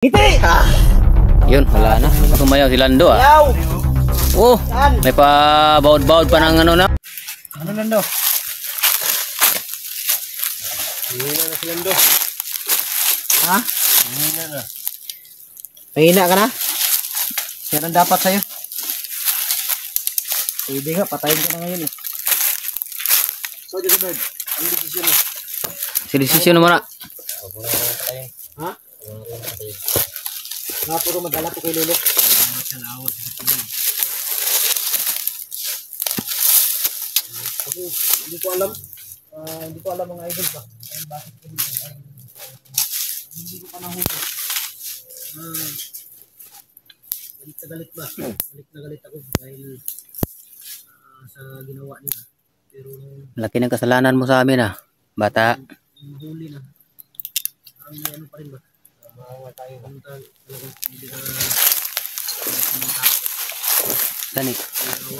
Ngiti! Yun, wala na. Tumayaw si Lando ah. Yaw! Oh, may pa baud-baud pa ng ano na. Ano Lando? Hihina na si Lando. Ha? Hihina na. Mahina ka na? Yan ang dapat sa'yo. Pwede nga, patayin ko na ngayon eh. So, Jacobert, ang desisyon mo? Si desisyon mo na. Ha? Nga puro madala ko kay Lolo. Ako, hindi ko alam. Hindi ko alam mga idol ba. Bakit ko dito? Hindi ko pa nahuli. Galit na galit ba? Galit na galit ako dahil sa ginawa niya. Pero Laki ng kasalanan mo sa amin ah. Bata. mahuli na. Parang may ano pa rin ba? Mahawa tayo. Talagang hindi na Dani.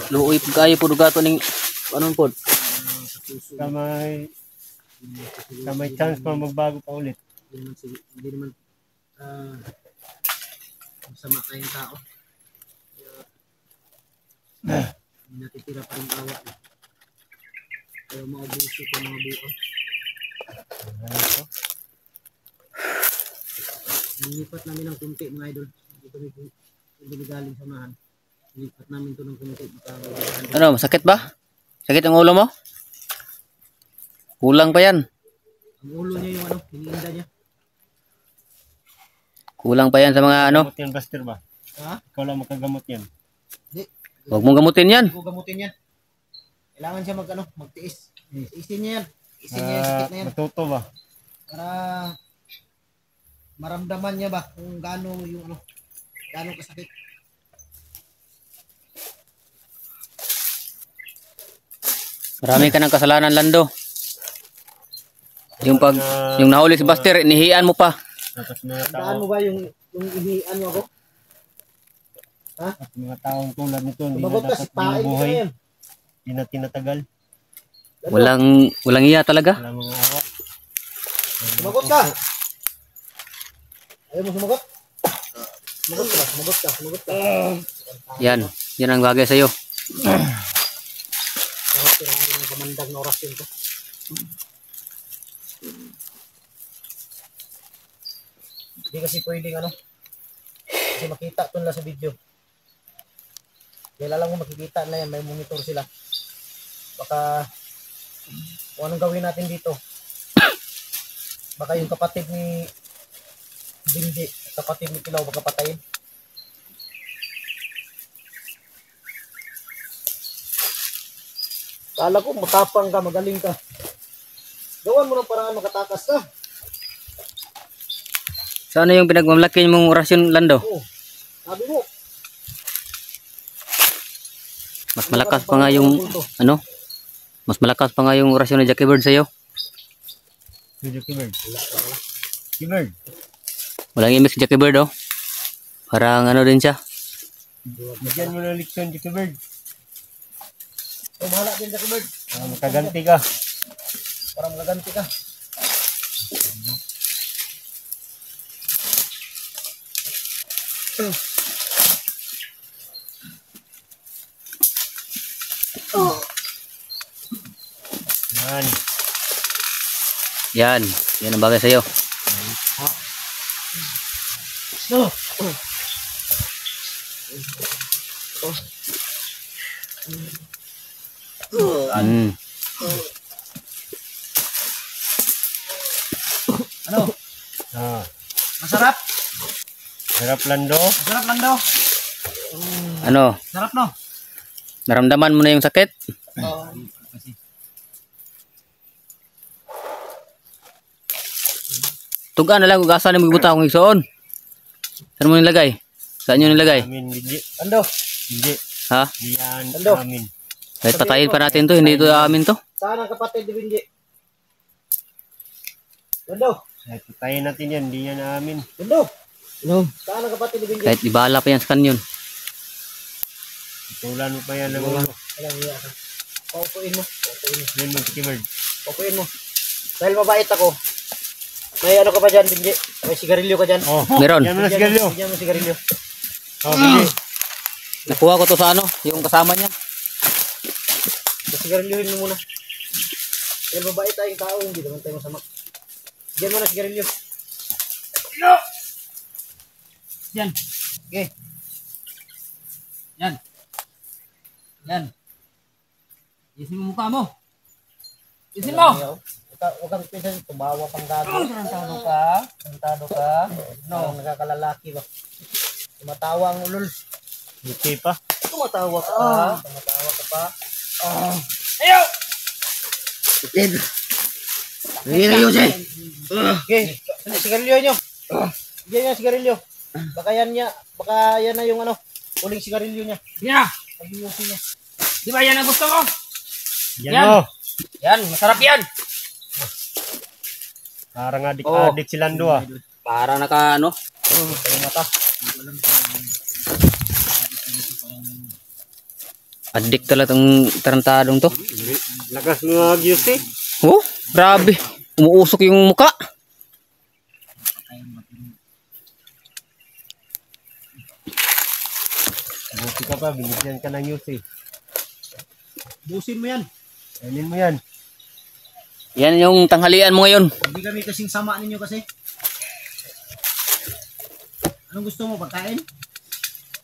Luoy pud kayo pud gato ning anon pod. Kamay chance pa magbago pa ulit. Hindi naman masama kayong tao. Hindi natitira pa rin awa. Kaya maubuso ko mga buo. Nilipat namin ng kunti mga idol. Hindi galing samahan. Nilipat namin to ng kunti. Ano, masakit ba? Sakit ang ulo mo? Kulang pa yan. Ang ulo niya yung ano, hinihinda niya. Kulang pa yan sa mga ano. Gamot yan, Buster ba? Ha? Ikaw lang makagamot yan. Hindi. Huwag mong gamutin yan. Hindi ko gamutin yan. Kailangan siya magtiis. Tiisin niya yan. Tiisin niya yung sakit na yan. Matuto ba? Para maramdaman niya ba kung gaano yung ano, gaano kasakit. Marami ka ng kasalanan, Lando. Yung nahuli si Buster, inihian mo pa. Tapos mga Tandaan mo ba yung inihian mo ako? at mga taong tulad nito, hindi na Sumagot ka, dapat sipain kita binubuhay. ngayon. Hindi na tinatagal. Walang iya talaga. Wala mga awa. Sumagot ka! Ayaw mo sumagot? Sumagot ka ba? Sumagot ka, sumagot ka. Yan. Yan ang bagay sa'yo. Sarap tirahin ng kamandag na orasyon ko. Hindi kasi pwedeng ano. Kasi makita ito nila sa video. Kaya lang mo makikita na yan, may monitor sila. Baka kung anong gawin natin dito. Baka yung kapatid ni Bindi, kapatid ni Pilaw, baka patayin. Kala ko matapang ka, magaling ka. Gawan mo ng paraan makatakas ka. Sana yung pinagmamalaki mong orasyon, Lando? Oo, sabi mo. Mas malakas pa nga yung, ano? Mas malakas pa nga yung orasyon ni Jackie Bird sa'yo. Video Kibird. Kibird. Walang imik si Jackie Bird, oh. Parang ano din siya. Bigyan mo ng leksyon, Kibird. So, bahala din sa Bird. Makaganti ka. Para magaganti ka. Yan. Yan. Yan ang bagay sa'yo. No. Mm. Ano? Ah. Masarap? Sarap Lando. Masarap lang daw. Ano? Sarap no? Naramdaman mo na yung sakit? Tuga na lang kung asan yung magbuta akong igsoon. Saan mo nilagay? Saan nyo nilagay? Amin, hindi. Ando. Hindi. Ha? Hindi yan Lando. amin. Kahit patayin pa natin to, hindi ito amin to. Saan ang kapatid ni Bindi? Lando. Kahit patayin natin yan, hindi yan amin. Lando. No. Saan ang kapatid ni Bindi? Kahit ibala pa yan sa kanyon. Tulan mo pa yan ng ulo. Walang iya ka. Paupuin mo. Paupuin mo. Yan mo, Kibird. Paupuin mo. Dahil mabait ako. May ano ka pa dyan, Benji? May sigarilyo ka dyan? Oh, Meron. yan mo na sigarilyo. Bigyan mo sigarilyo. Oh, Benji. Nakuha ko to sa ano, yung kasama niya. Sigarilyohin mo muna. Yan, mabait tayong tao, hindi naman tayo masama. Bigyan mo na sigarilyo. Yan. Okay. Yan. Yan. Isin mo mukha mo. Isin mo! Huwag kang pinsan, tumawa pang gago. Tarantado ka? Tarantado ka? No, nakakalalaki ba? Tumatawa ang ulol. Okay pa. Tumatawa ka pa. Tumatawa ka pa. Ayaw! Nangyayari yun siya. Okay, sigarilyo nyo. Bigyan nyo ang sigarilyo. Baka yan na yung ano, uling sigarilyo niya. Yeah! Pag-iusin niya. Di ba yan ang gusto mo? Yan mo. Yan, masarap yan. Parang adik-adik si Lando ah. Para naka ano. Yung mata. Addict talaga tong tarantadong to. Lakas mo mag-use eh. Oh, grabe. Umuusok yung muka. Buti ka pa, binigyan ka ng use eh. Busin mo yan. Kainin mo yan. Yan yung tanghalian mo ngayon. Hindi kami kasing sama ninyo kasi. Anong gusto mo, pagkain?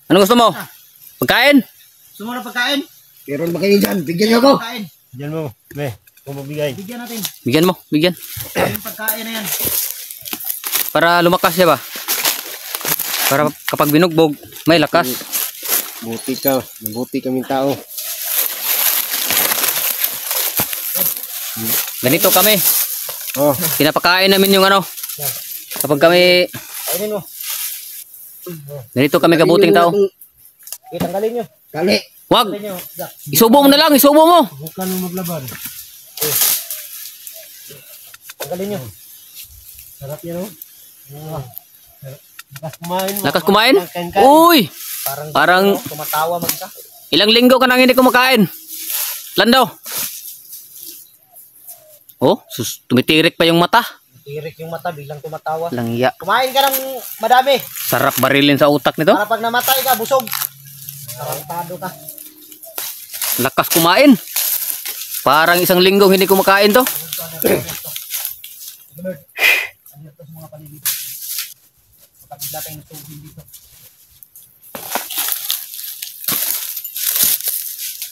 Ano gusto mo? Pagkain? Gusto mo na pagkain? Meron ba kayo dyan? Bigyan niyo ako. Pagkain. Bigyan mo. Me, kung magbigay. Bigyan natin. Bigyan mo, bigyan. Yung pagkain na yan. Para lumakas siya ba? Para kapag binugbog, may lakas. Buti ka. Mabuti kaming tao. Ganito kami. Oh, Pinapakain namin yung ano. Kapag kami, Kainin mo. ganito kami kabuting tao. Tanggalin nyo. kali. Wag! Tanggalin nyo. Isubo mo na lang, isubo mo. Huwag ka nung maglaban. Tanggalin nyo. Sarap yan oh. Lakas kumain mo. Lakas kumain? Kain-kain. Uy! Parang Parang tumatawa man ka. ilang linggo ka nang hindi kumakain. Lando. Oh, tumitirik pa yung mata. Tirik yung mata, biglang tumatawa. Langya. Kumain ka ng madami. Sarap barilin sa utak nito. Para pag namatay ka, busog. Tarantado ka. Lakas kumain. Parang isang linggo hindi kumakain to. Lord, ano ito sa mga paligid? Kapagla tayong tubig dito.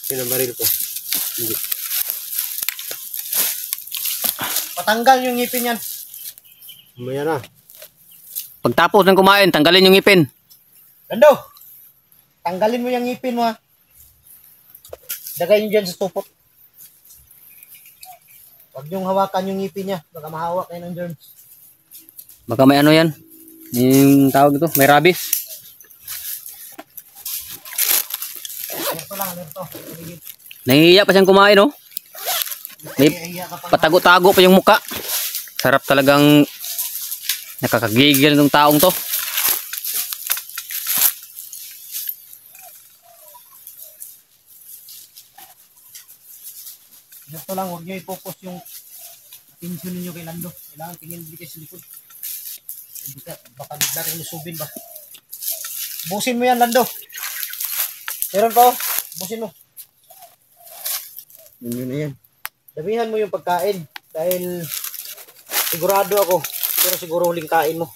Pinabaril ko. Hindi. Patanggal yung ngipin yan. Umaya na. Pagtapos ng kumain, tanggalin yung ngipin. Lando! Tanggalin mo yung ngipin mo ha. Lagay nyo dyan sa supot. Huwag nyong hawakan yung ngipin niya. Baka mahawak kayo ng germs. Baka may ano yan. Yung tawag ito, may rabies. Ito lang, ito. Nahihiya pa siyang kumain, oh. May Iya ka pa. patago-tago pa yung muka. Sarap talagang nakakagigil ng taong to. Ito lang, huwag nyo i-focus yung attention ninyo kay Lando. Kailangan tingin din kayo sa likod. Baka bigla rin lusubin ba. Busin mo yan, Lando. Meron pa oh. Busin mo. Yun na yan. Damihan mo yung pagkain. Dahil sigurado ako. Pero siguro huling kain mo.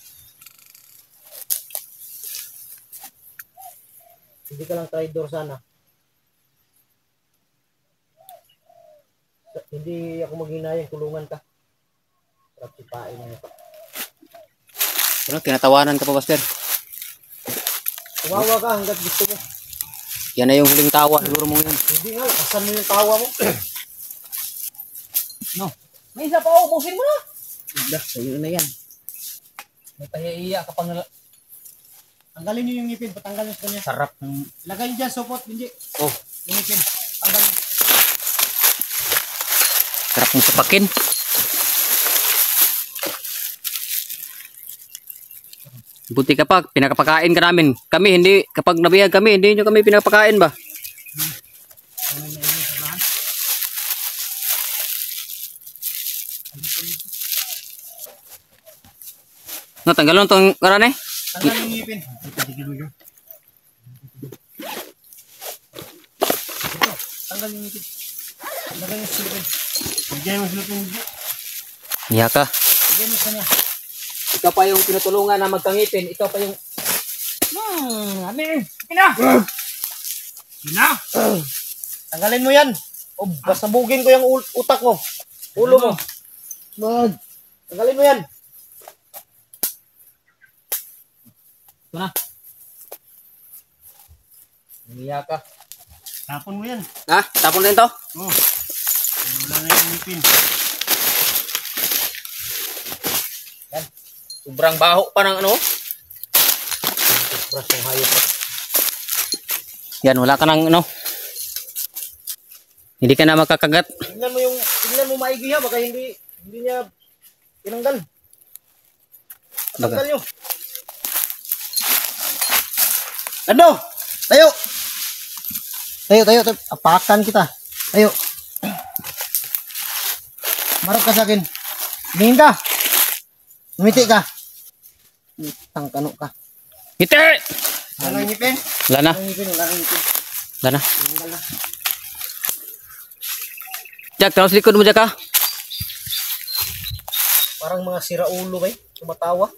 Hindi ka lang traidor sana. Hindi ako maghinayang tulungan ka. Sarap sipain mo pa. Ano, tinatawanan ka pa, Buster. Tumawa ka hanggat gusto mo. Yan na yung huling tawa. Siguro mo yun. Hindi nga, asan mo yung tawa mo? No. May isa pa ako, busin mo na. Dah, sa'yo na yan. May pahiya ka pang tanggalin nyo yung ngipin, patanggalin sa kanya. Sarap. Lagay dyan, supot, hindi. Oh, Yung ngipin, tanggalin. sarap mong sapakin. Buti ka pa, pinakapakain ka namin. Kami, hindi, kapag nabiyag kami, hindi nyo kami pinapakain ba? No, tanggalon tong karan eh. Tanggal yung ngipin. Tanggal yung ngipin. Tanggal yung silipin. Bigay mo silipin. Iya ka. Bigyan mo sa niya. Ikaw pa yung tinutulungan na magkangipin. Ikaw pa yung... Ano yun? Ina! Tanggalin mo yan. O, basabugin ko yung utak mo. Ulo mo. Tanggalin mo yan. Ito na. Umiya ka. Tapon mo yan. Ha? Tapon din to? Oh. Wala na yung ngipin. Yan. Sobrang baho pa ng ano. Brush ng hayop mo. Yan, wala ka ng ano. Hindi ka na makakagat. Tingnan mo maigi ha. Baka hindi niya tinanggal. Tanggal nyo. Ano? Tayo! Tayo. Apakan kita. Tayo. Marap ka sa akin. Tingin ka. Umiti ka. Tangkano ka. Ngiti! Ano yung ngipin? Wala na. Ano yung ngipin? Wala yung ngipin. Wala na. Tanggal na. Jack, terus likod mo, Jack, ha? Parang mga siraulo ba eh. Tumatawa.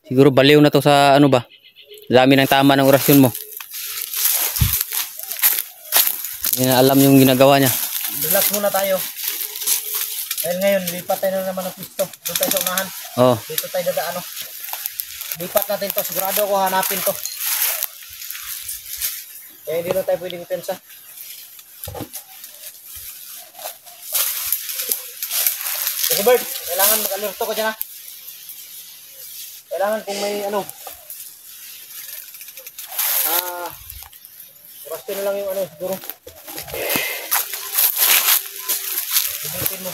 Siguro baliw na to sa ano ba? Dami ng tama ng orasyon mo. Hindi na alam yung ginagawa niya. Relax muna tayo. Dahil ngayon, lipat tayo na naman ng pisto. Doon tayo sa unahan. Oh, Dito tayo dadaan. Lipat natin to. Sigurado ako hanapin to. Kaya hindi na tayo pwedeng pensa. Sige Bert, kailangan mag-alerto ka dyan ha. Kailangan kung may ano. Oras na lang yung ano siguro. Ibitin mo.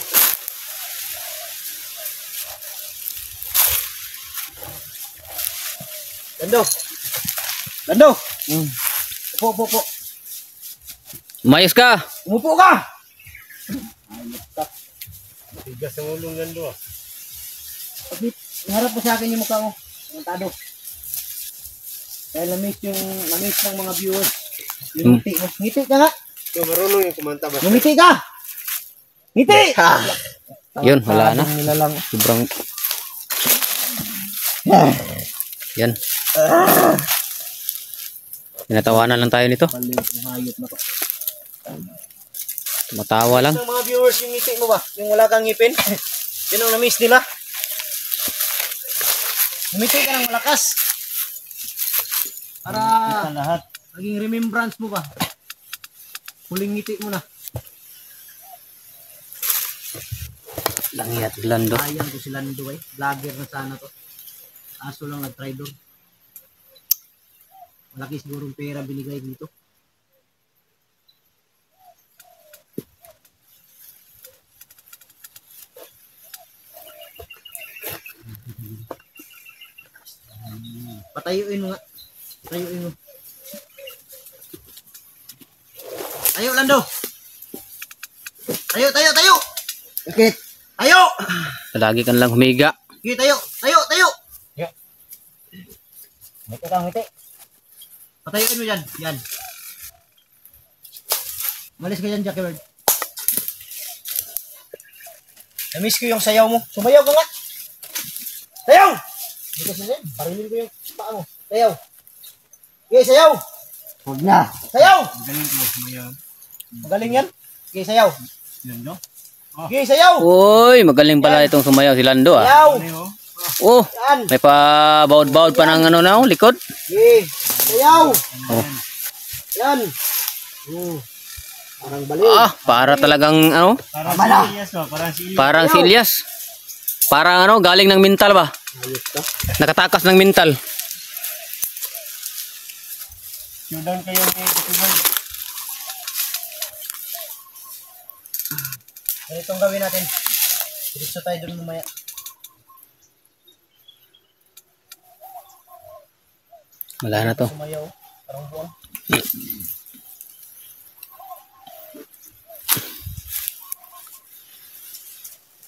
Lando! Upo. mayos ka! Umupo ka! Tigas ang ulong nando ah. Pagit, iharap mo sa akin yung mukha mo. Komentado. Dahil na-miss ng mga viewers. Yung ngiti mo. Ngiti ka nga! So, marunong yung kumanta ba? Ngiti ka! Ngiti! Yun, wala na. Nila lang. Sobrang... Yan. Pinatawanan lang tayo nito. Balik ng hayop na to. Matawa lang. Ng mga viewers yung ngiti mo ba? Yung wala kang ngipin? Yun ang na-miss nila. Ngiti ka ng malakas. Para Sa lahat. maging remembrance mo ba? Huling ngiti mo na. Langit, Lando. Sayang ko si Lando eh. Vlogger na sana to. Kaso lang nag-try doon. Malaki sigurong pera binigay dito. Patayuin mo nga. Patayuin mo. Tayo Lando. Tayo. Okay. Tayo. Lagi ka lang humiga. Okay, tayo. Ngiti ka, ngiti. Patayuin mo dyan. Yan. Malis ka dyan, Jackie Bird. Na-miss ko yung sayaw mo. Sumayaw ka nga. Sayaw! Hindi ko sasayaw. Barilin ko yung paa mo. Sayaw. Okay, sayaw. Huwag na. Sayaw! Galing ko. Mayaw. Magaling yan. Okay, sayaw. Nando? Okay, sayaw. Uy, magaling pala itong sumayaw si Lando ah. Sayaw. Ano? Oh, Yan. may pa bawd-bawd pa ng ano na likod. Okay. Sayaw. Oh. Yan. Parang baliw. Ah, para talagang ano, Parang si Elias oh. Parang si Elias. parang si Elias. Parang ano, galing ng mental ba? Ayos ka. Nakatakas ng mental. Showdown kayo ni Kutuban. Ganitong gawin natin. Diretso tayo dun mamaya. Wala na to. Sumayaw. Parang buwan.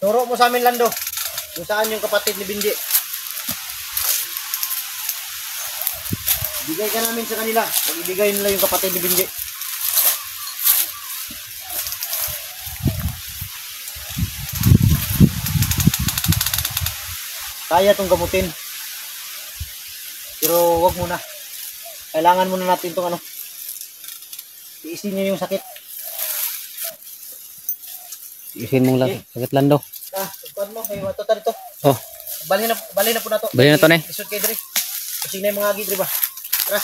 Turo mo sa amin, Lando. Kung saan yung kapatid ni Binji. Bigay ka namin sa kanila. Pag-ibigay nila yung kapatid ni Binji. Kaya itong gamutin. Pero wag muna. Kailangan muna natin itong ano. Tiisin nyo yung sakit. Isin mong lang. Sakit lang daw. Ikuan mo. May matutar ito. Oh, Bali na po na to. bali na to, ne. Isod kay Dre. Kasi na yung mga agi, Dre ba? Tara.